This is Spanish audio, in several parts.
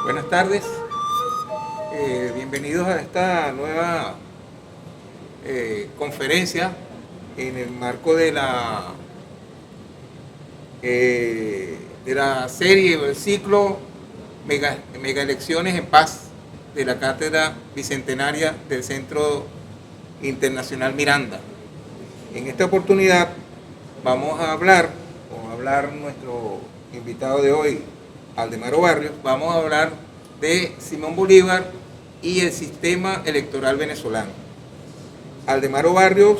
Buenas tardes, bienvenidos a esta nueva conferencia en el marco de la serie o el ciclo Mega Elecciones en Paz de la Cátedra Bicentenaria del Centro Internacional Miranda. En esta oportunidad vamos a hablar nuestro invitado de hoy, Aldemaro Barrios. Vamos a hablar de Simón Bolívar y el sistema electoral venezolano. Aldemaro Barrios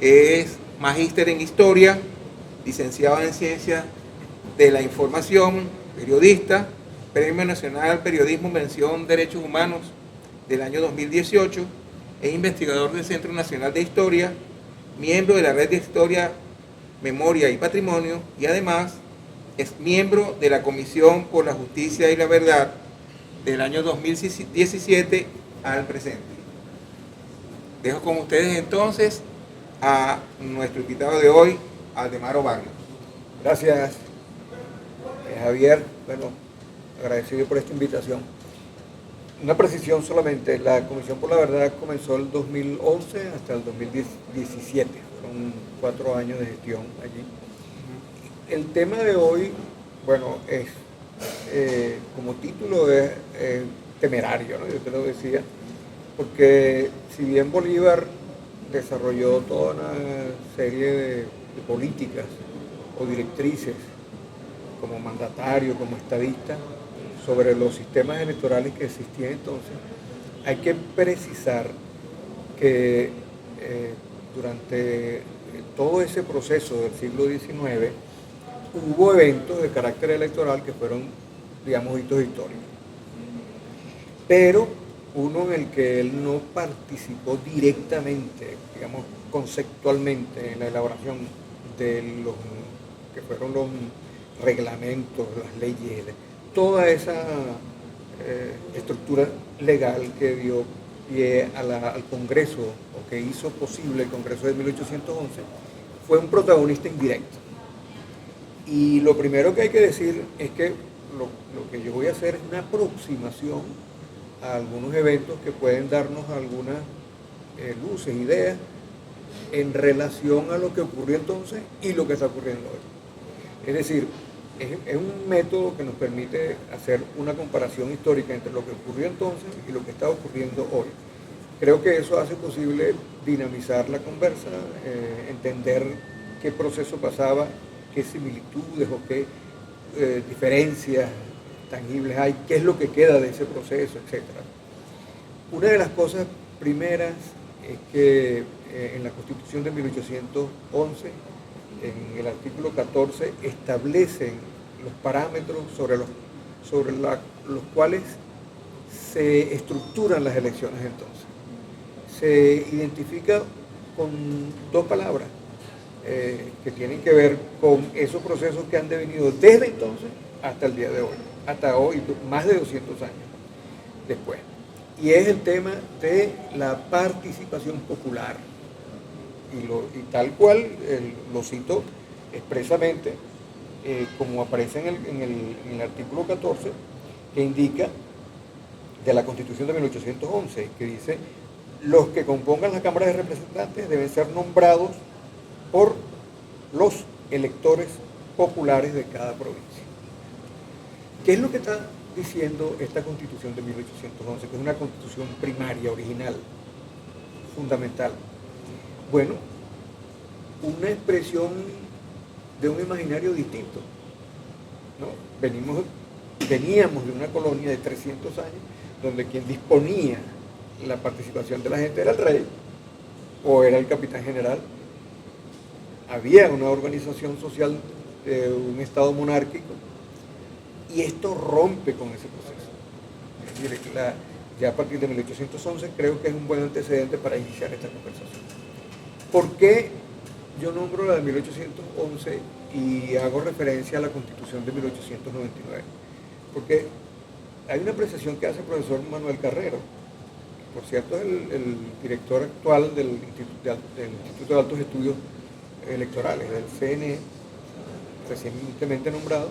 es magíster en Historia, licenciado en Ciencias de la Información, periodista, Premio Nacional Periodismo Mención Derechos Humanos del año 2018, es investigador del Centro Nacional de Historia, miembro de la Red de Historia, Memoria y Patrimonio, y además es miembro de la Comisión por la Justicia y la Verdad del año 2017 al presente. Dejo con ustedes entonces a nuestro invitado de hoy, Aldemaro Barrios. Gracias, Javier. Bueno, agradecido por esta invitación. Una precisión solamente, la Comisión por la Verdad comenzó el 2011 hasta el 2017, fueron 4 años de gestión allí. El tema de hoy, bueno, es, como título es temerario, ¿no? Yo te lo decía, porque si bien Bolívar desarrolló toda una serie de políticas o directrices como mandatario, como estadista, sobre los sistemas electorales que existían entonces, hay que precisar que durante todo ese proceso del siglo XIX hubo eventos de carácter electoral que fueron, digamos, hitos históricos. Pero uno en el que él no participó directamente, digamos, conceptualmente en la elaboración de los que fueron los reglamentos, las leyes, toda esa estructura legal que dio pie al Congreso, o que hizo posible el Congreso de 1811, fue un protagonista indirecto. Y lo primero que hay que decir es que lo que yo voy a hacer es una aproximación a algunos eventos que pueden darnos algunas luces, ideas en relación a lo que ocurrió entonces y lo que está ocurriendo hoy. Es decir, es un método que nos permite hacer una comparación histórica entre lo que ocurrió entonces y lo que está ocurriendo hoy. Creo que eso hace posible dinamizar la conversa, entender qué proceso pasaba, qué similitudes o qué diferencias tangibles hay, qué es lo que queda de ese proceso, etc. Una de las cosas primeras es que en la Constitución de 1811, en el artículo 14, establecen los parámetros sobre los cuales se estructuran las elecciones entonces. Se identifica con 2 palabras que tienen que ver con esos procesos que han devenido desde entonces hasta el día de hoy, hasta hoy, más de 200 años después. Y es el tema de la participación popular. Y tal cual lo cito expresamente, como aparece en el artículo 14, que indica de la Constitución de 1811, que dice: los que compongan la Cámara de Representantes deben ser nombrados por los electores populares de cada provincia. ¿Qué es lo que está diciendo esta Constitución de 1811, que es una constitución primaria, original, fundamental? Bueno, una expresión de un imaginario distinto, ¿no? Veníamos de una colonia de 300 años, donde quien disponía la participación de la gente era el rey o era el capitán general. Había una organización social de un estado monárquico, y esto rompe con ese proceso. Es decir, ya a partir de 1811 creo que es un buen antecedente para iniciar esta conversación. ¿Por qué yo nombro la de 1811 y hago referencia a la Constitución de 1899? Porque hay una apreciación que hace el profesor Manuel Carrero, que por cierto es el director actual del Instituto de Altos Estudios Electorales, del CNE, recientemente nombrado,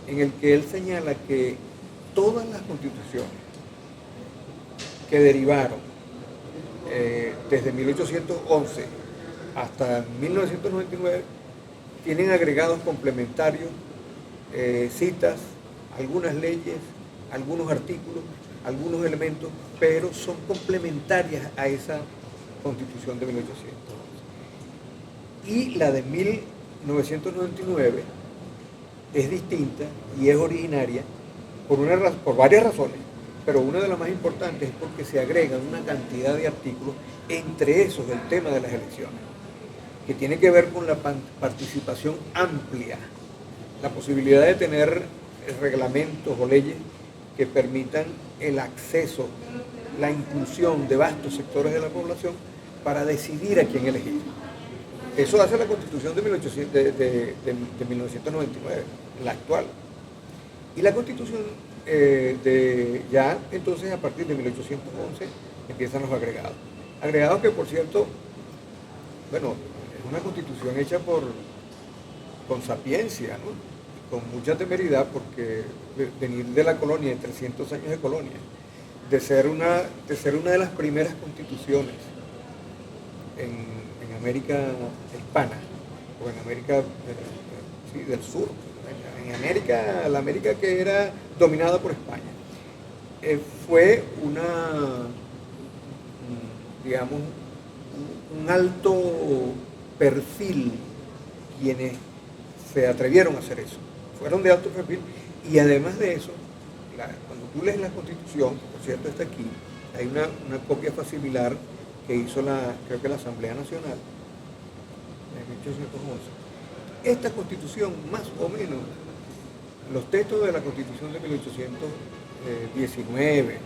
en el que él señala que todas las constituciones que derivaron desde 1811 hasta 1999 tienen agregados complementarios, citas, algunas leyes, algunos artículos, algunos elementos, pero son complementarias a esa constitución de 1811. Y la de 1999 es distinta y es originaria por varias razones, pero una de las más importantes es porque se agregan una cantidad de artículos, entre esos el tema de las elecciones, que tiene que ver con la participación amplia, la posibilidad de tener reglamentos o leyes que permitan el acceso, la inclusión de vastos sectores de la población para decidir a quién elegir. Eso hace la Constitución de 1999, la actual. Y la Constitución ya entonces a partir de 1811 empiezan los agregados. Agregados que, por cierto, bueno, es una Constitución hecha con sapiencia, ¿no? Con mucha temeridad, porque venir de la colonia, de 300 años de colonia, de ser una de las primeras constituciones en América hispana, o en América del Sur, en América, la América que era dominada por España. Fue digamos, un alto perfil quienes se atrevieron a hacer eso. Fueron de alto perfil, y además de eso, cuando tú lees la Constitución, que por cierto está aquí, hay una copia facimilar que hizo creo que la Asamblea Nacional en 1811. Esta Constitución, más o menos, los textos de la Constitución de 1819,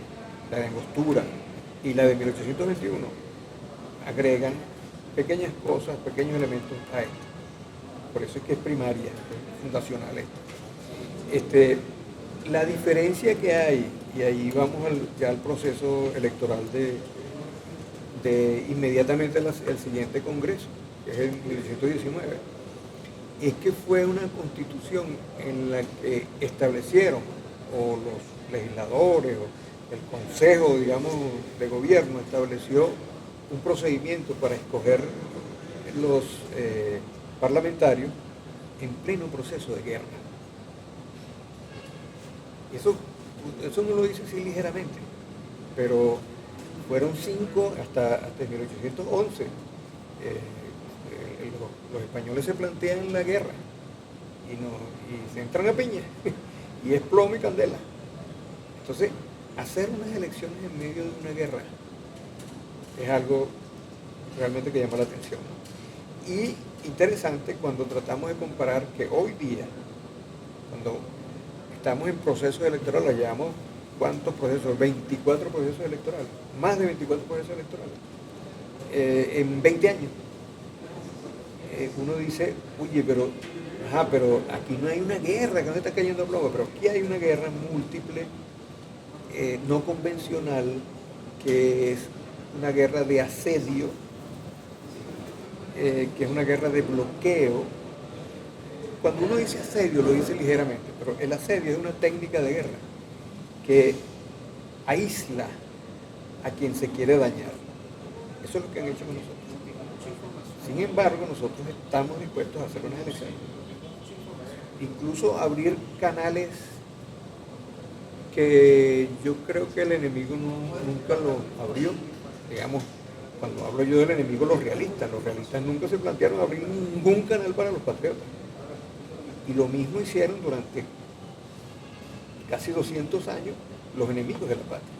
la de Angostura y la de 1821, agregan pequeñas cosas, pequeños elementos a esto. Por eso es que es primaria, es fundacional esto. La diferencia que hay, y ahí vamos ya al proceso electoral de inmediatamente el siguiente Congreso, que es el 1919, es que fue una constitución en la que establecieron, o los legisladores, o el Consejo, digamos, de Gobierno estableció un procedimiento para escoger los parlamentarios en pleno proceso de guerra. Eso no lo dice así ligeramente, pero fueron 5 hasta 1811. Los españoles se plantean la guerra y se entran a piña y es plomo y candela. Entonces, hacer unas elecciones en medio de una guerra es algo realmente que llama la atención. Y interesante cuando tratamos de comparar que hoy día, cuando estamos en procesos electorales, llevamos ¿cuántos procesos? 24 procesos electorales, más de 24 procesos electorales, en 20 años. Uno dice, oye, pero aquí no hay una guerra, que no se está cayendo a plomo, pero aquí hay una guerra múltiple, no convencional, que es una guerra de asedio, que es una guerra de bloqueo. Cuando uno dice asedio, lo dice ligeramente, pero el asedio es una técnica de guerra que aísla a quien se quiere dañar. Eso es lo que han hecho con nosotros. Sin embargo, nosotros estamos dispuestos a hacer unas elecciones. Incluso abrir canales que yo creo que el enemigo nunca los abrió. Digamos, cuando hablo yo del enemigo, los realistas nunca se plantearon abrir ningún canal para los patriotas. Y lo mismo hicieron durante casi 200 años los enemigos de la patria.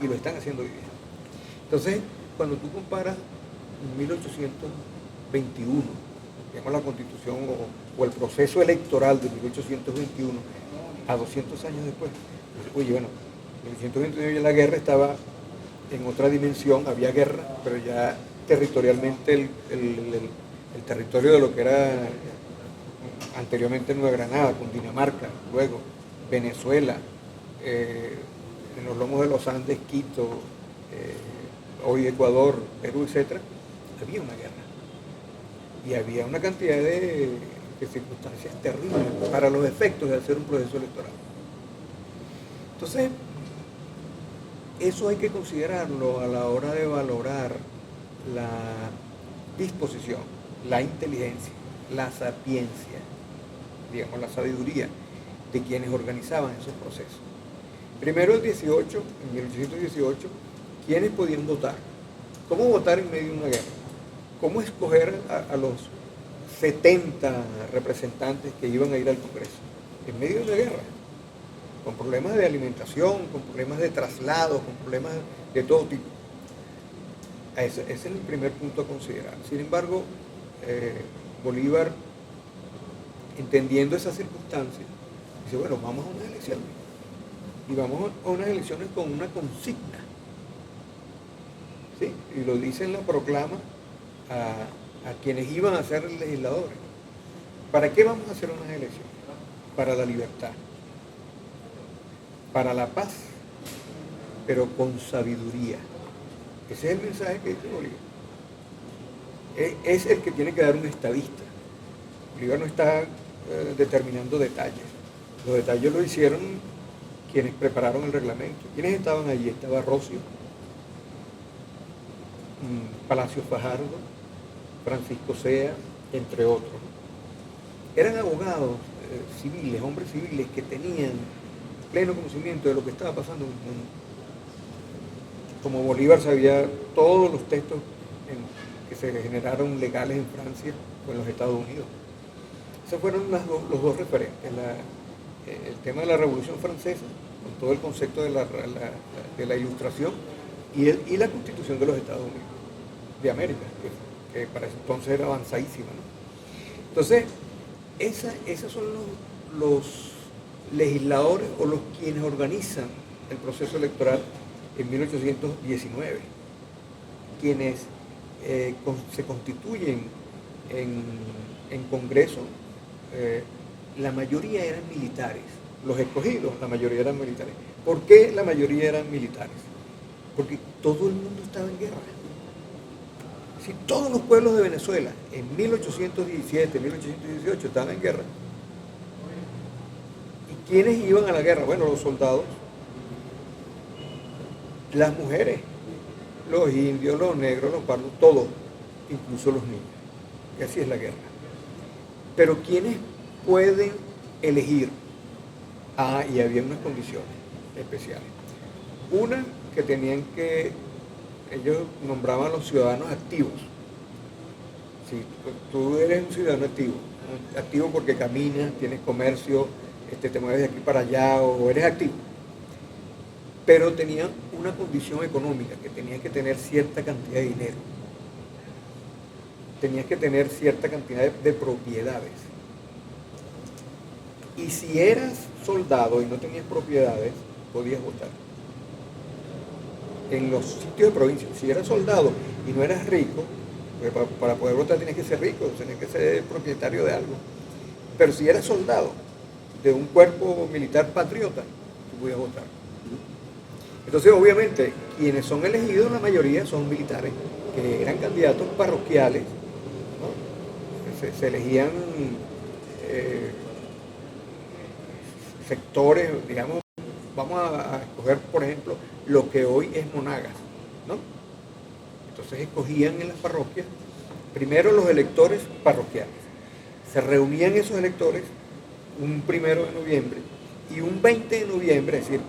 Y lo están haciendo hoy día. Entonces, cuando tú comparas 1821, digamos la Constitución o el proceso electoral de 1821 a 200 años después, oye, bueno, en 1821 ya la guerra estaba en otra dimensión, había guerra, pero ya territorialmente el territorio de lo que era anteriormente Nueva Granada, Cundinamarca, luego Venezuela, en los lomos de los Andes, Quito, hoy Ecuador, Perú, etc., había una guerra. Y había una cantidad de circunstancias terribles para los efectos de hacer un proceso electoral. Entonces, eso hay que considerarlo a la hora de valorar la disposición, la inteligencia, la sapiencia, digamos, la sabiduría de quienes organizaban esos procesos. Primero en 1818, ¿quiénes podían votar? ¿Cómo votar en medio de una guerra? ¿Cómo escoger a los 70 representantes que iban a ir al Congreso? En medio de una guerra, con problemas de alimentación, con problemas de traslado, con problemas de todo tipo. Ese es el primer punto a considerar. Sin embargo, Bolívar, entendiendo esas circunstancias, dice, bueno, vamos a unas elecciones. Y vamos a unas elecciones con una consigna. ¿Sí? Y lo dice en la proclama a quienes iban a ser legisladores. ¿Para qué vamos a hacer unas elecciones? Para la libertad, para la paz, pero con sabiduría. Ese es el mensaje que dice Bolívar. Es el que tiene que dar un estadista. Bolívar no está determinando detalles. Los detalles lo hicieron quienes prepararon el reglamento. ¿Quiénes estaban allí? Estaba Rocio, Palacio Fajardo, Francisco Sea, entre otros. Eran abogados civiles, hombres civiles que tenían pleno conocimiento de lo que estaba pasando en el mundo. Como Bolívar sabía todos los textos que se generaron legales en Francia o en los Estados Unidos. Esos fueron los dos referentes. El tema de la Revolución Francesa, con todo el concepto de la Ilustración, y la Constitución de los Estados Unidos, de América, que para ese entonces era avanzadísima, ¿no? Entonces, esos son los legisladores o los quienes organizan el proceso electoral en 1819, quienes se constituyen en Congreso. La mayoría eran militares, los escogidos, la mayoría eran militares. ¿Por qué la mayoría eran militares? Porque todo el mundo estaba en guerra. Si todos los pueblos de Venezuela en 1817, 1818 estaban en guerra, ¿y quiénes iban a la guerra? Bueno, los soldados, las mujeres, los indios, los negros, los pardos, todos, incluso los niños. Y así es la guerra. Pero ¿quiénes pueden elegir? Y había unas condiciones especiales. Una, que ellos nombraban a los ciudadanos activos. Si tú eres un ciudadano activo porque caminas, tienes comercio, te mueves de aquí para allá o eres activo. Pero tenían una condición económica, que tenías que tener cierta cantidad de dinero. Tenías que tener cierta cantidad de propiedades. Y si eras soldado y no tenías propiedades, podías votar. En los sitios de provincia, si eras soldado y no eras rico, pues para poder votar tenías que ser rico, tenías que ser propietario de algo. Pero si eras soldado de un cuerpo militar patriota, tú podías votar. Entonces, obviamente, quienes son elegidos, la mayoría son militares, que eran candidatos parroquiales, ¿no? Se elegían sectores, digamos, vamos a escoger, por ejemplo, lo que hoy es Monagas, ¿no? Entonces escogían en las parroquias, primero los electores parroquiales. Se reunían esos electores un 1 de noviembre y un 20 de noviembre, es decir,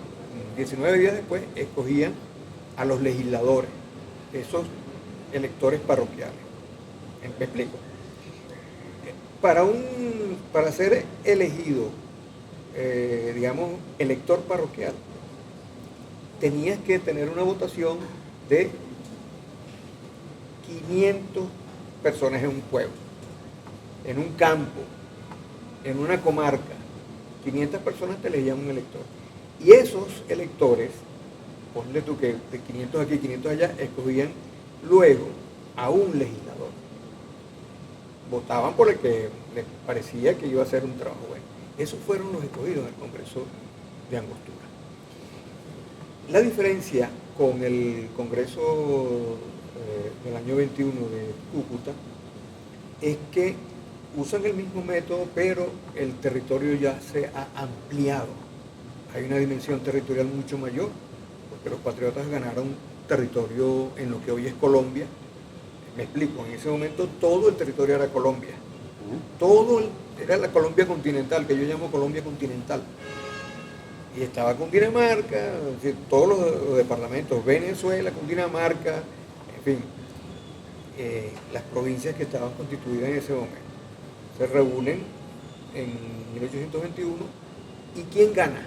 19 días después, escogían a los legisladores, esos electores parroquiales. ¿Me explico? Para ser elegido, digamos, elector parroquial, tenías que tener una votación de 500 personas en un pueblo, en un campo, en una comarca. 500 personas te elegían un elector. Y esos electores, ponle tú que de 500 aquí, 500 allá, escogían luego a un legislador. Votaban por el que les parecía que iba a hacer un trabajo bueno. Esos fueron los escogidos en el Congreso de Angostura. La diferencia con el Congreso del año 21 de Cúcuta es que usan el mismo método, pero el territorio ya se ha ampliado. Hay una dimensión territorial mucho mayor, porque los patriotas ganaron territorio en lo que hoy es Colombia. Me explico, en ese momento todo el territorio era Colombia. Era la Colombia continental, que yo llamo Colombia continental. Y estaba Cundinamarca, es decir, todos los departamentos, Venezuela, Cundinamarca, en fin, las provincias que estaban constituidas en ese momento. Se reúnen en 1821 y ¿quién gana?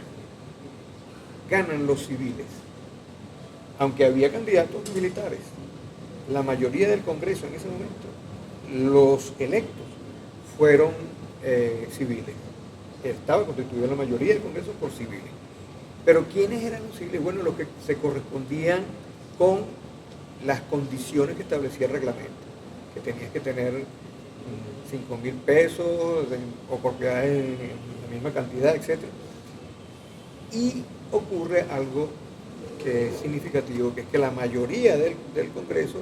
Ganan los civiles, aunque había candidatos militares. La mayoría del Congreso en ese momento, los electos fueron civiles. Estaba constituida la mayoría del Congreso por civiles. Pero ¿quiénes eran los civiles? Bueno, los que se correspondían con las condiciones que establecía el reglamento, que tenías que tener 5.000 pesos o propiedades en la misma cantidad, etc. Y ocurre algo que es significativo, que es que la mayoría del Congreso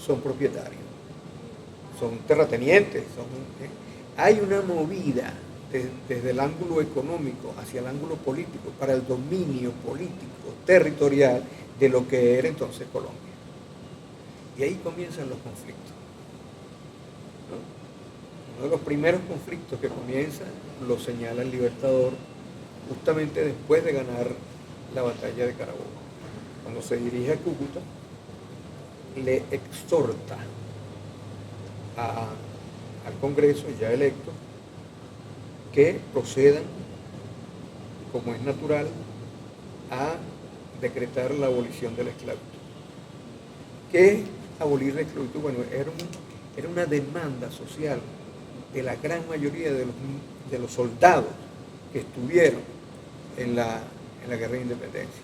son propietarios, son terratenientes, hay una movida desde el ángulo económico hacia el ángulo político para el dominio político, territorial de lo que era entonces Colombia. Y ahí comienzan los conflictos, ¿no? Uno de los primeros conflictos que comienza lo señala el Libertador justamente después de ganar la batalla de Carabobo. Cuando se dirige a Cúcuta, le exhorta al Congreso ya electo que procedan, como es natural, a decretar la abolición de la esclavitud. ¿Qué es abolir la esclavitud? Bueno, era una demanda social de la gran mayoría de los soldados que estuvieron en la guerra de independencia.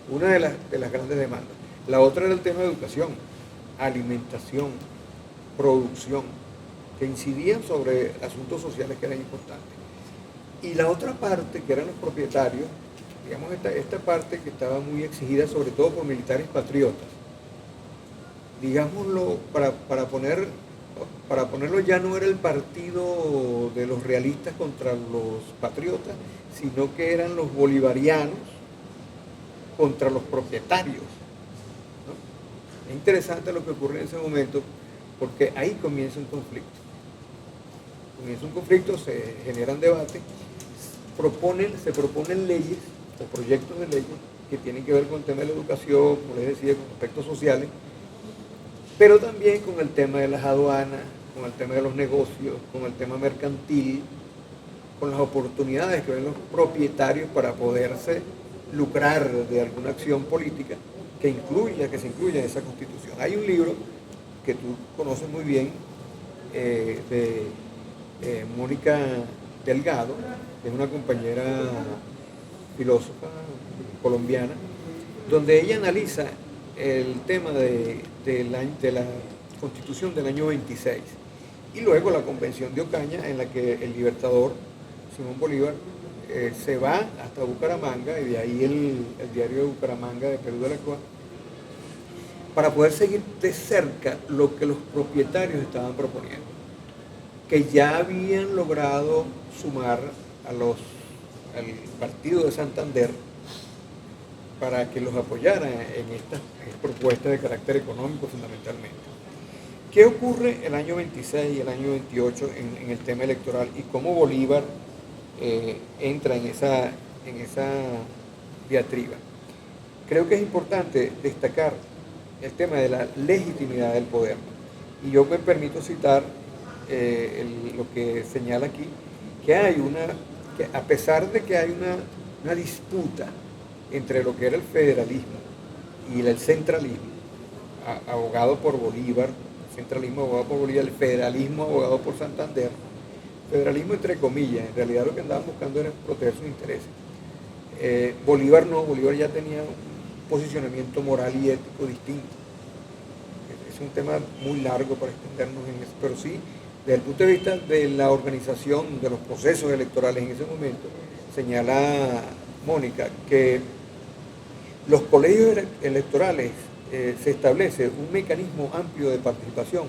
Una de las grandes demandas. La otra era el tema de educación, alimentación, producción, que incidían sobre asuntos sociales que eran importantes. Y la otra parte, que eran los propietarios, digamos esta parte que estaba muy exigida sobre todo por militares patriotas, digámoslo, para ponerlo, ya no era el partido de los realistas contra los patriotas, sino que eran los bolivarianos contra los propietarios, ¿no? Es interesante lo que ocurre en ese momento, porque ahí comienza un conflicto. Se generan debates, se proponen leyes o proyectos de leyes que tienen que ver con el tema de la educación, como les decía, con aspectos sociales, pero también con el tema de las aduanas, con el tema de los negocios, con el tema mercantil, con las oportunidades que ven los propietarios para poderse lucrar de alguna acción política que se incluya en esa Constitución. Hay un libro que tú conoces muy bien, de Mónica Delgado, que es una compañera filósofa colombiana, donde ella analiza el tema de la Constitución del año 26 y luego la Convención de Ocaña, en la que el Libertador Simón Bolívar se va hasta Bucaramanga, y de ahí el diario de Bucaramanga de Perú de la Cruz, para poder seguir de cerca lo que los propietarios estaban proponiendo, que ya habían logrado sumar al partido de Santander para que los apoyara en estas propuestas de carácter económico fundamentalmente. ¿Qué ocurre el año 26 y el año 28 en el tema electoral y cómo Bolívar entra en esa diatriba? Creo que es importante destacar el tema de la legitimidad del poder. Y yo me permito citar lo que señala aquí, que a pesar de que hay una disputa entre lo que era el federalismo y el centralismo, abogado por Bolívar, centralismo abogado por Bolívar, el federalismo abogado por Santander, federalismo entre comillas, en realidad lo que andaban buscando era proteger sus intereses. Bolívar ya tenía un posicionamiento moral y ético distinto. Es un tema muy largo para extendernos en eso, pero sí, desde el punto de vista de la organización de los procesos electorales en ese momento, señala Mónica que los colegios electorales se establece un mecanismo amplio de participación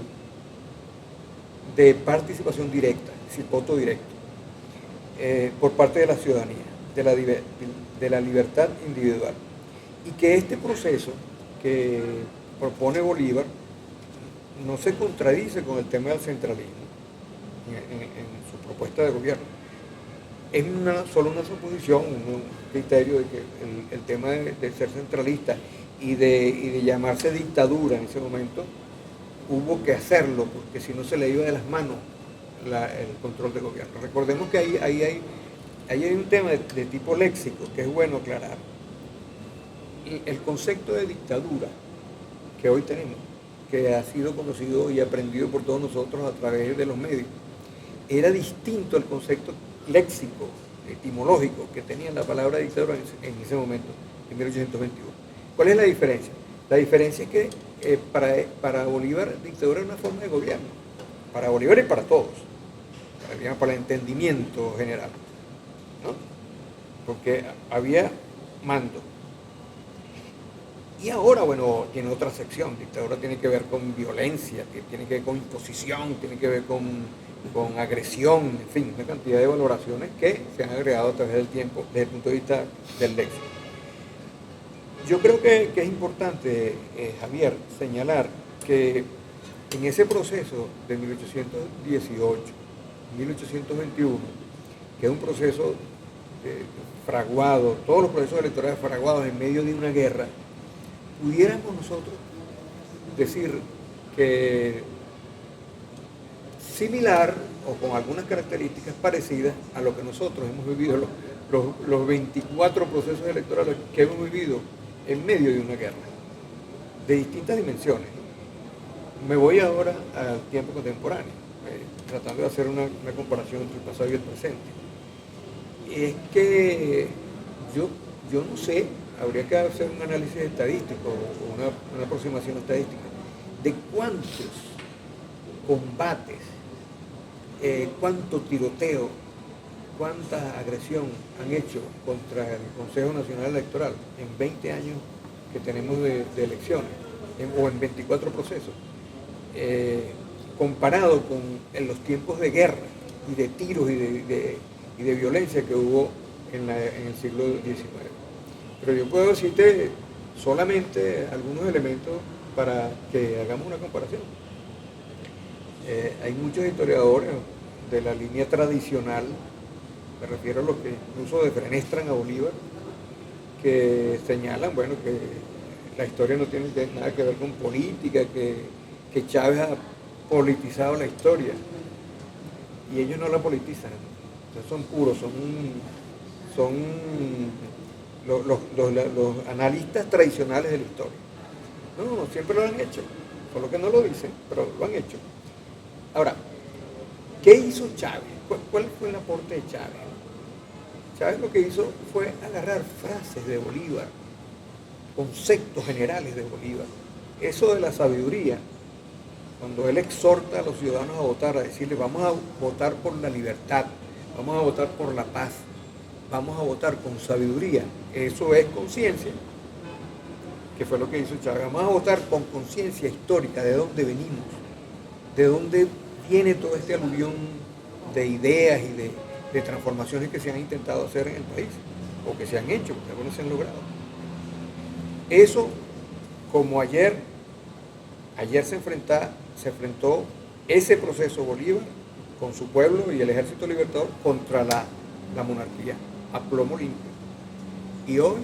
directa, es decir, voto directo, por parte de la ciudadanía, de la libertad individual. Y que este proceso que propone Bolívar no se contradice con el tema del centralismo en su propuesta de gobierno. Es solo una suposición, un criterio de que el tema de ser centralista y de llamarse dictadura en ese momento, hubo que hacerlo, porque si no se le iba de las manos el control del gobierno. Recordemos que ahí hay un tema de tipo léxico que es bueno aclarar. El concepto de dictadura que hoy tenemos, que ha sido conocido y aprendido por todos nosotros a través de los medios, era distinto al concepto léxico, etimológico, que tenía la palabra dictadura en ese momento, en 1821. ¿Cuál es la diferencia? La diferencia es que para Bolívar dictadura es una forma de gobierno, para Bolívar y para todos, para el entendimiento general, ¿no? Porque había mando. Y ahora, bueno, tiene otra sección. Dictadura tiene que ver con violencia, tiene que ver con imposición, tiene que ver con agresión, en fin, una cantidad de valoraciones que se han agregado a través del tiempo desde el punto de vista del léxico. Yo creo que es importante, Javier, señalar que en ese proceso de 1818, 1821, que es un proceso fraguado, todos los procesos electorales fraguados en medio de una guerra, pudiéramos nosotros decir que similar o con algunas características parecidas a lo que nosotros hemos vivido, los 24 procesos electorales que hemos vivido en medio de una guerra, de distintas dimensiones. Me voy ahora al tiempo contemporáneo, tratando de hacer una comparación entre el pasado y el presente. Es que yo no sé, habría que hacer un análisis estadístico o una aproximación estadística de cuántos combates, cuánto tiroteo, cuánta agresión han hecho contra el Consejo Nacional Electoral en 20 años que tenemos de elecciones, o en 24 procesos, comparado con en los tiempos de guerra y de tiros y de violencia que hubo en el siglo XIX. Pero yo puedo decirte solamente algunos elementos para que hagamos una comparación. Hay muchos historiadores de la línea tradicional, me refiero a los que incluso defenestran a Bolívar, que señalan, bueno, que la historia no tiene nada que ver con política, que Chávez ha politizado la historia, y ellos no la politizan. Entonces son puros, son los analistas tradicionales de la historia. No, siempre lo han hecho, solo que no lo dicen, pero lo han hecho. Ahora, ¿qué hizo Chávez? ¿Cuál fue el aporte de Chávez? Chávez lo que hizo fue agarrar frases de Bolívar, conceptos generales de Bolívar. Eso de la sabiduría, cuando él exhorta a los ciudadanos a votar, a decirles, vamos a votar por la libertad, vamos a votar por la paz, vamos a votar con sabiduría, eso es conciencia, que fue lo que hizo Chávez. Vamos a votar con conciencia histórica de dónde venimos, de dónde viene todo este aluvión de ideas y de transformaciones que se han intentado hacer en el país, o que se han hecho, porque algunos se han logrado. Eso, como ayer se enfrentó ese proceso Bolívar con su pueblo y el Ejército Libertador contra la monarquía, a plomo limpio. Y hoy,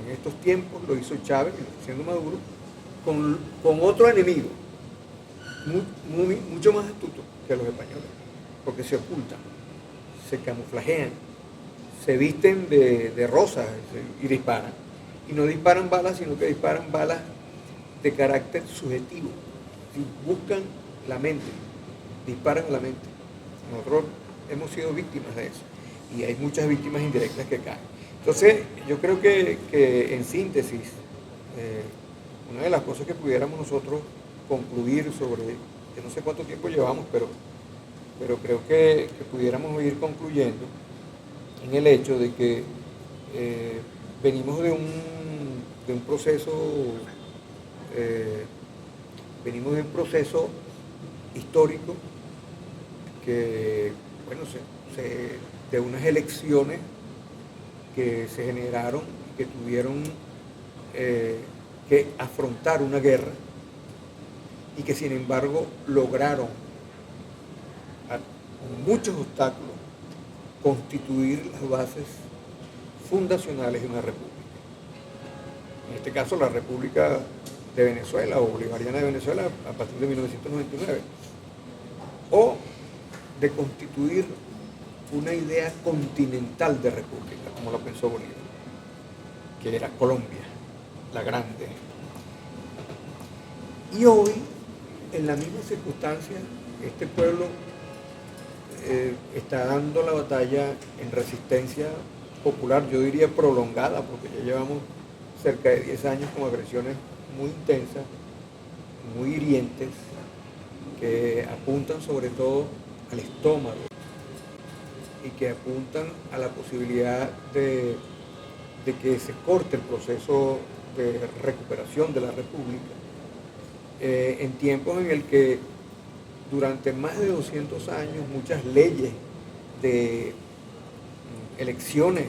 en estos tiempos, lo hizo Chávez, y lo está haciendo Maduro, con otro enemigo, mucho más astuto que los españoles, porque se ocultan, se camuflajean, se visten de rosas y disparan. Y no disparan balas, sino que disparan balas de carácter subjetivo. Buscan la mente, disparan a la mente. Nosotros hemos sido víctimas de eso. Y hay muchas víctimas indirectas que caen. Entonces, yo creo que en síntesis, una de las cosas que pudiéramos nosotros concluir sobre, que no sé cuánto tiempo llevamos, pero creo que pudiéramos ir concluyendo en el hecho de que venimos de un de un proceso, venimos de un proceso histórico que, bueno, de unas elecciones que se generaron y que tuvieron que afrontar una guerra y que sin embargo lograron con muchos obstáculos constituir las bases fundacionales de una república. En este caso la República de Venezuela o Bolivariana de Venezuela a partir de 1999, o de constituir una idea continental de república, como lo pensó Bolívar, que era Colombia, la grande. Y hoy, en la misma circunstancia, este pueblo está dando la batalla en resistencia popular, yo diría prolongada, porque ya llevamos cerca de 10 años con agresiones muy intensas, muy hirientes, que apuntan sobre todo al estómago y que apuntan a la posibilidad de que se corte el proceso de recuperación de la República, en tiempos en el que durante más de 200 años muchas leyes de elecciones,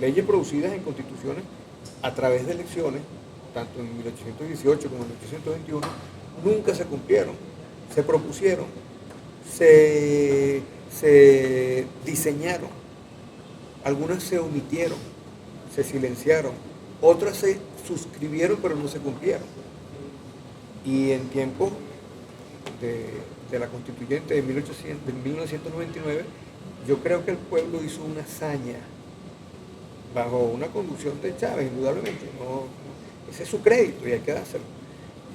leyes producidas en constituciones a través de elecciones, tanto en 1818 como en 1821, nunca se cumplieron, se propusieron, se diseñaron, algunas se omitieron, se silenciaron, otras se suscribieron pero no se cumplieron. Y en tiempos de la constituyente de 1999, yo creo que el pueblo hizo una hazaña bajo una conducción de Chávez, indudablemente, ese es su crédito y hay que dárselo.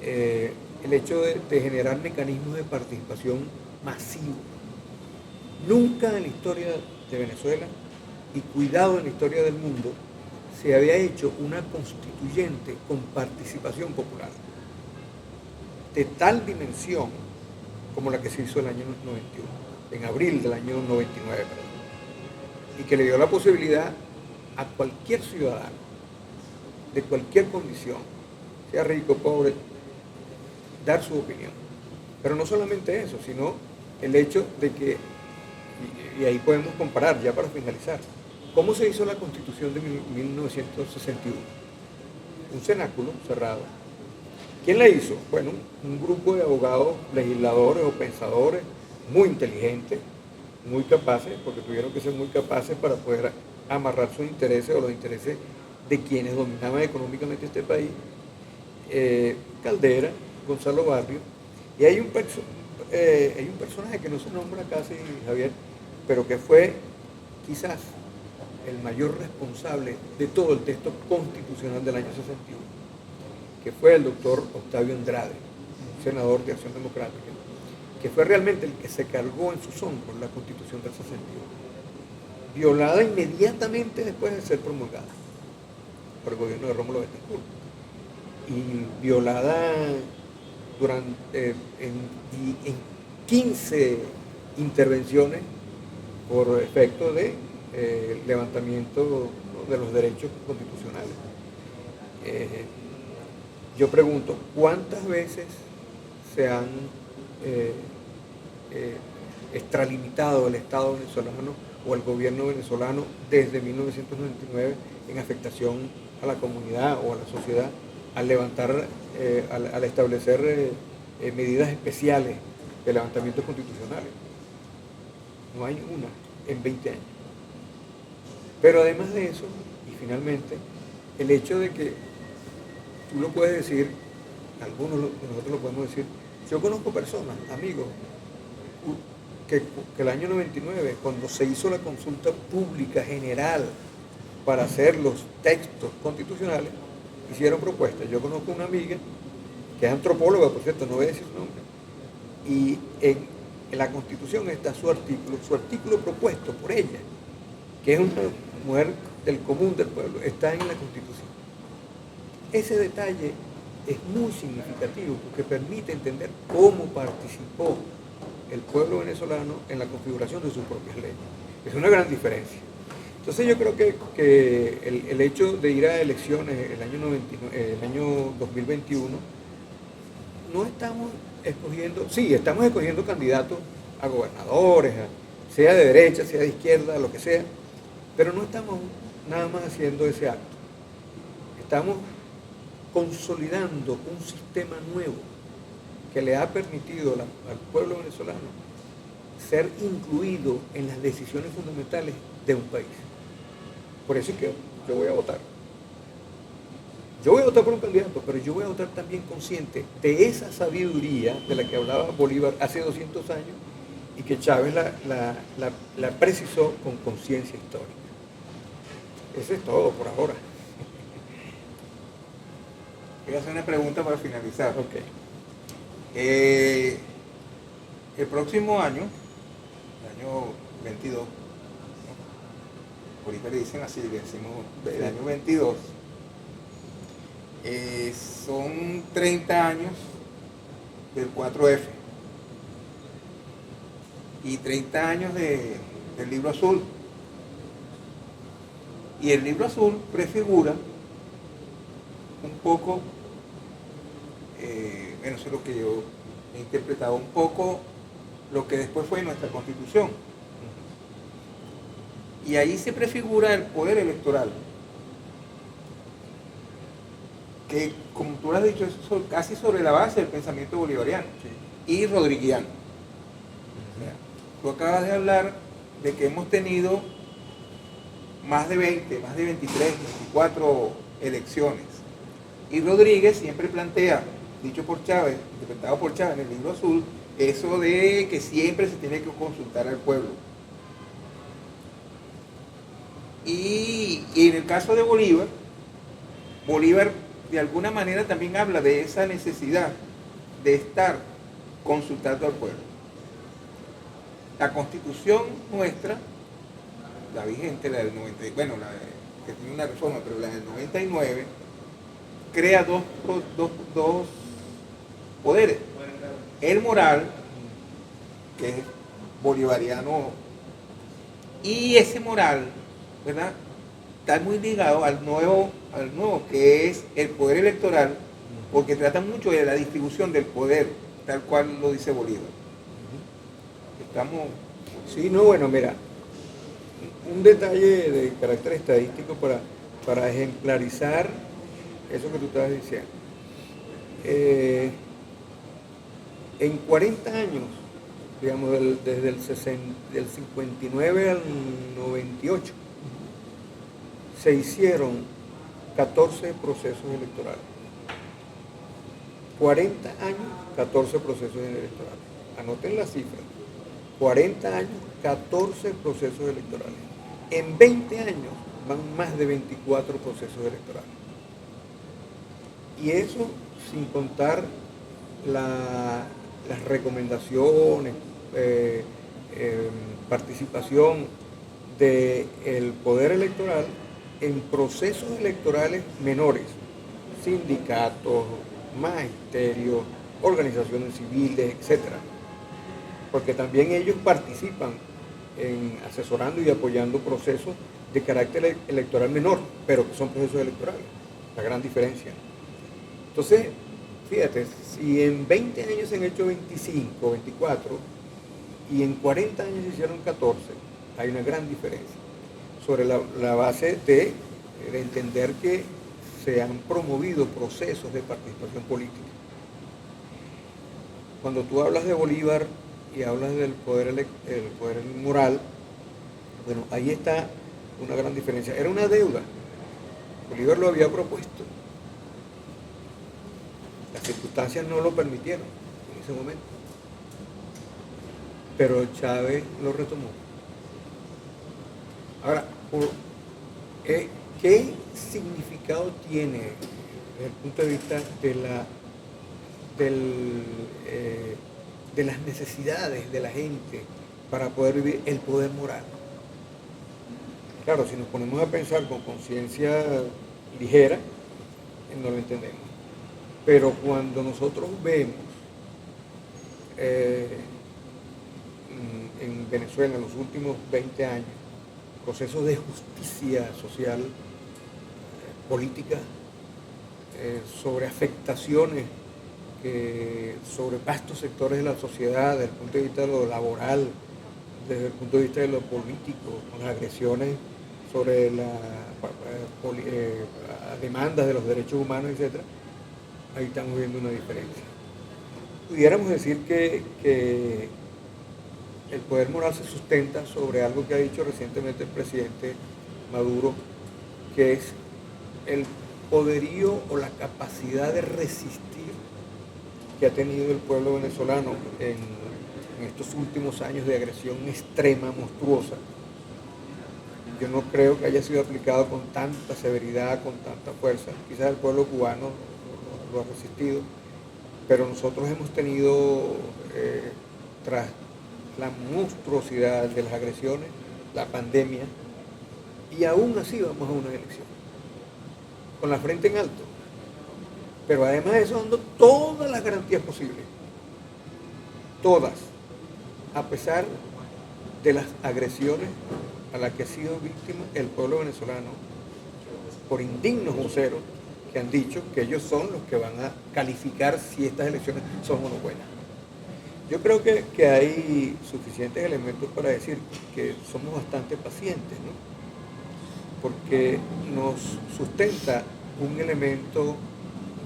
El hecho de generar mecanismos de participación masivo. Nunca en la historia de Venezuela, y cuidado en la historia del mundo, se había hecho una constituyente con participación popular de tal dimensión como la que se hizo el año 91, en abril del año 99, y que le dio la posibilidad a cualquier ciudadano, de cualquier condición, sea rico o pobre, dar su opinión. Pero no solamente eso, sino el hecho de que, y ahí podemos comparar ya para finalizar, ¿cómo se hizo la Constitución de 1961? Un cenáculo cerrado. ¿Quién la hizo? Bueno, un grupo de abogados, legisladores o pensadores muy inteligentes, muy capaces, porque tuvieron que ser muy capaces para poder amarrar sus intereses o los intereses de quienes dominaban económicamente este país. Caldera, Gonzalo Barrio, y hay un personaje que no se nombra casi, Javier, pero que fue quizás el mayor responsable de todo el texto constitucional del año 61, que fue el doctor Octavio Andrade, senador de Acción Democrática, que fue realmente el que se cargó en sus hombros la Constitución del 61, violada inmediatamente después de ser promulgada por el gobierno de Rómulo Betancourt, y violada en 15 intervenciones por efecto de levantamiento de los derechos constitucionales. Yo pregunto, ¿cuántas veces se han extralimitado el Estado venezolano o el gobierno venezolano desde 1999 en afectación a la comunidad o a la sociedad al levantar, al establecer medidas especiales de levantamientos constitucionales? No hay una en 20 años. Pero además de eso, y finalmente, el hecho de que tú lo puedes decir, nosotros lo podemos decir, yo conozco personas, amigos, que el año 99, cuando se hizo la consulta pública general para hacer los textos constitucionales, hicieron propuestas. Yo conozco una amiga que es antropóloga, por cierto, no voy a decir su nombre, y en la Constitución está su artículo propuesto por ella, que es una mujer del común del pueblo, está en la Constitución. Ese detalle es muy significativo porque permite entender cómo participó el pueblo venezolano en la configuración de sus propias leyes. Es una gran diferencia. Entonces yo creo que el hecho de ir a elecciones el año 2021, no estamos escogiendo, sí, estamos escogiendo candidatos a gobernadores, sea de derecha, sea de izquierda, lo que sea, pero no estamos nada más haciendo ese acto. Estamos consolidando un sistema nuevo que le ha permitido al pueblo venezolano ser incluido en las decisiones fundamentales de un país. Por eso es que yo voy a votar. Yo voy a votar por un candidato, pero yo voy a votar también consciente de esa sabiduría de la que hablaba Bolívar hace 200 años y que Chávez la precisó con conciencia histórica. Eso es todo por ahora. Voy a hacer una pregunta para finalizar. Ok. El próximo año, el año 22, ¿no? Ahorita le dicen así, le decimos el año 22, son 30 años del 4F y 30 años del Libro Azul. Y el Libro Azul prefigura un poco, bueno, eso es lo que yo he interpretado, un poco lo que después fue nuestra Constitución. Y ahí se prefigura el poder electoral, que como tú lo has dicho, es casi sobre la base del pensamiento bolivariano y rodriguiano. O sea, tú acabas de hablar de que hemos tenido más de 20, más de 23, 24 elecciones. Y Rodríguez siempre plantea, dicho por Chávez, interpretado por Chávez en el Libro Azul, eso de que siempre se tiene que consultar al pueblo. Y en el caso de Bolívar, Bolívar de alguna manera también habla de esa necesidad de estar consultando al pueblo. La Constitución nuestra, la vigente, la del 90, bueno, que tiene una reforma, pero la del 99, crea dos poderes. El moral, que es bolivariano, y ese moral, ¿verdad?, está muy ligado al nuevo que es el poder electoral, porque trata mucho de la distribución del poder, tal cual lo dice Bolívar. Estamos... Sí, no, bueno, mira, un detalle de carácter estadístico para ejemplarizar eso que tú estabas diciendo. En 40 años, digamos, desde del 59 al 98, se hicieron 14 procesos electorales. 40 años, 14 procesos electorales. Anoten la cifra. 40 años, 14 procesos electorales. En 20 años van más de 24 procesos electorales. Y eso sin contar las recomendaciones, participación del poder electoral en procesos electorales menores, sindicatos, magisterios, organizaciones civiles, etc. Porque también ellos participan en asesorando y apoyando procesos de carácter electoral menor, pero que son procesos electorales, la gran diferencia. Entonces, fíjate, si en 20 años se han hecho 25, 24, y en 40 años se hicieron 14, hay una gran diferencia. Sobre la base de entender que se han promovido procesos de participación política. Cuando tú hablas de Bolívar y hablas del poder moral, bueno, ahí está una gran diferencia. Era una deuda. Bolívar lo había propuesto. Las circunstancias no lo permitieron en ese momento. Pero Chávez lo retomó. Ahora, ¿qué significado tiene desde el punto de vista de las necesidades de la gente para poder vivir el poder moral? Claro, si nos ponemos a pensar con conciencia ligera, no lo entendemos. Pero cuando nosotros vemos en Venezuela en los últimos 20 años, procesos de justicia social, política, sobre afectaciones sobre vastos sectores de la sociedad, desde el punto de vista de lo laboral, desde el punto de vista de lo político, con las agresiones sobre las demandas de los derechos humanos, etc., ahí estamos viendo una diferencia. Pudiéramos decir que el poder moral se sustenta sobre algo que ha dicho recientemente el presidente Maduro, que es el poderío o la capacidad de resistir que ha tenido el pueblo venezolano en estos últimos años de agresión extrema, monstruosa. Yo no creo que haya sido aplicado con tanta severidad, con tanta fuerza. Quizás el pueblo cubano lo ha resistido, pero nosotros hemos tenido, tras la monstruosidad de las agresiones, la pandemia, y aún así vamos a una elección, con la frente en alto. Pero además de eso, dando todas las garantías posibles, todas, a pesar de las agresiones a las que ha sido víctima el pueblo venezolano por indignos voceros que han dicho que ellos son los que van a calificar si estas elecciones son o no buenas. Yo creo que hay suficientes elementos para decir que somos bastante pacientes, ¿no? Porque nos sustenta un elemento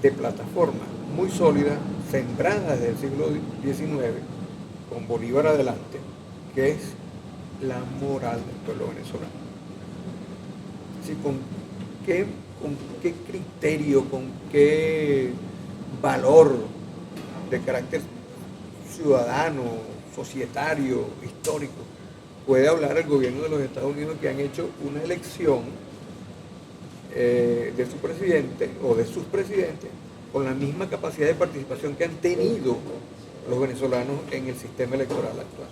de plataforma muy sólida, sembrada desde el siglo XIX, con Bolívar adelante, que es la moral del pueblo venezolano. Así, ¿con qué criterio, con qué valor de carácter ciudadano, societario, histórico, puede hablar el gobierno de los Estados Unidos, que han hecho una elección de su presidente o de sus presidentes con la misma capacidad de participación que han tenido los venezolanos en el sistema electoral actual?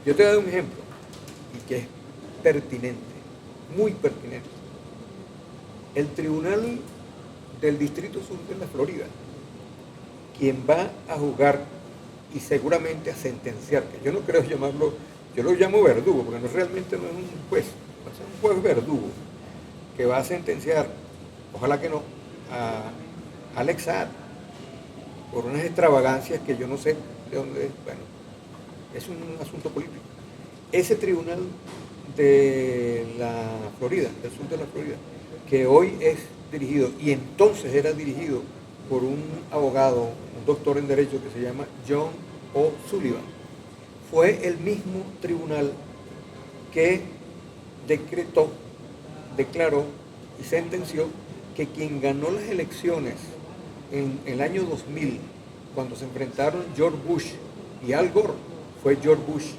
Yo te voy a dar un ejemplo, y que es pertinente, muy pertinente. El Tribunal del Distrito Sur de la Florida, quien va a juzgar y seguramente a sentenciar, que yo no creo llamarlo, yo lo llamo verdugo, porque realmente no es un juez, va a ser un juez verdugo, que va a sentenciar, ojalá que no, a Alex Saab por unas extravagancias que yo no sé de dónde, bueno, es un asunto político. Ese tribunal de la Florida, del sur de la Florida, que hoy es dirigido, y entonces era dirigido por un abogado, un doctor en Derecho que se llama John O'Sullivan, fue el mismo tribunal que declaró y sentenció que quien ganó las elecciones en el año 2000, cuando se enfrentaron George Bush y Al Gore, fue George Bush,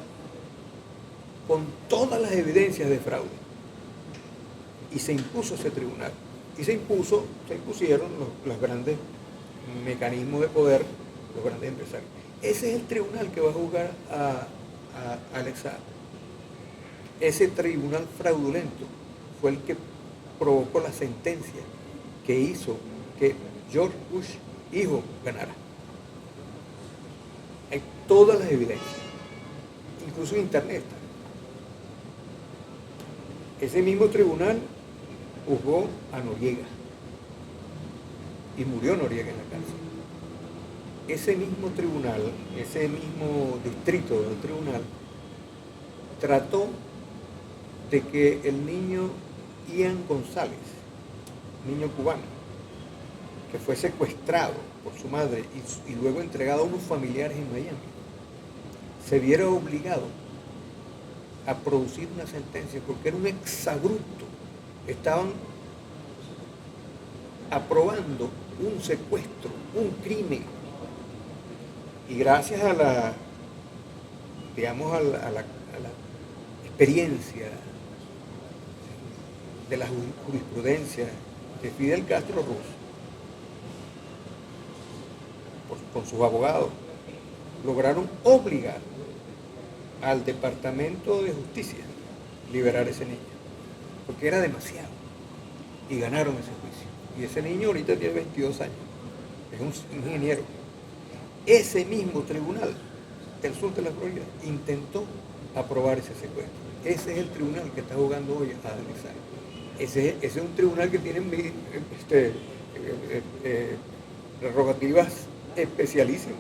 con todas las evidencias de fraude. Y se impuso ese tribunal. Y se impusieron los grandes mecanismos de poder, los grandes empresarios. Ese es el tribunal que va a juzgar a Alex Saab. Ese tribunal fraudulento fue el que provocó la sentencia que hizo que George Bush, hijo, ganara. Hay todas las evidencias, incluso en internet. Ese mismo tribunal juzgó a Noriega y murió Noriega en la cárcel. Ese mismo tribunal, ese mismo distrito del tribunal, trató de que el niño Ian González, niño cubano, que fue secuestrado por su madre y luego entregado a unos familiares en Miami, se viera obligado a producir una sentencia porque era un exabrupto. Estaban aprobando un secuestro, un crimen. Y gracias a la experiencia de la jurisprudencia de Fidel Castro Ruz, con sus abogados, lograron obligar al Departamento de Justicia a liberar a ese niño, porque era demasiado, y ganaron ese juicio. Y ese niño ahorita tiene 22 años, es un ingeniero. Ese mismo tribunal del sur de la Florida intentó aprobar ese secuestro Ese es el tribunal que está jugando hoy a analizar. Ese es un tribunal que tiene prerrogativas especialísimas.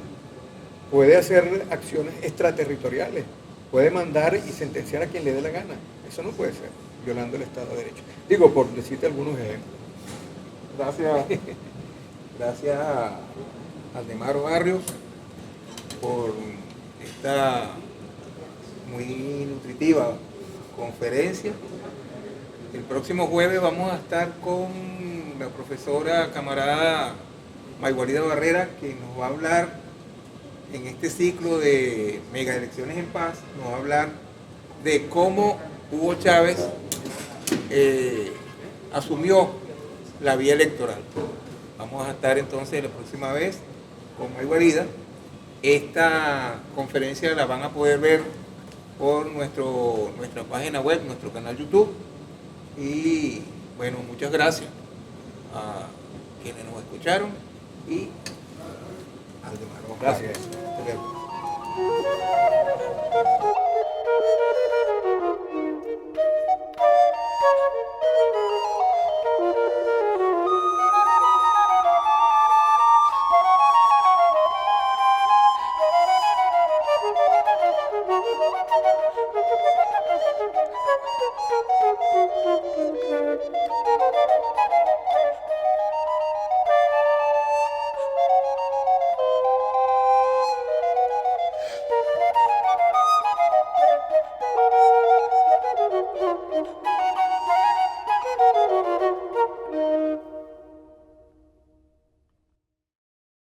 Puede hacer acciones extraterritoriales, puede mandar y sentenciar a quien le dé la gana. Eso no puede ser, violando el Estado de Derecho. Digo, por decirte algunos ejemplos. Gracias a Aldemaro Barrios por esta muy nutritiva conferencia. El próximo jueves vamos a estar con la profesora camarada Mayguarida Barrera, que nos va a hablar en este ciclo de mega elecciones en paz, nos va a hablar de cómo Hugo Chávez asumió la vía electoral. Vamos a estar entonces la próxima vez con Mayguarida. Esta conferencia la van a poder ver por nuestra página web, nuestro canal YouTube. Y bueno, muchas gracias a quienes nos escucharon y Aldemaro. Gracias. Hasta luego.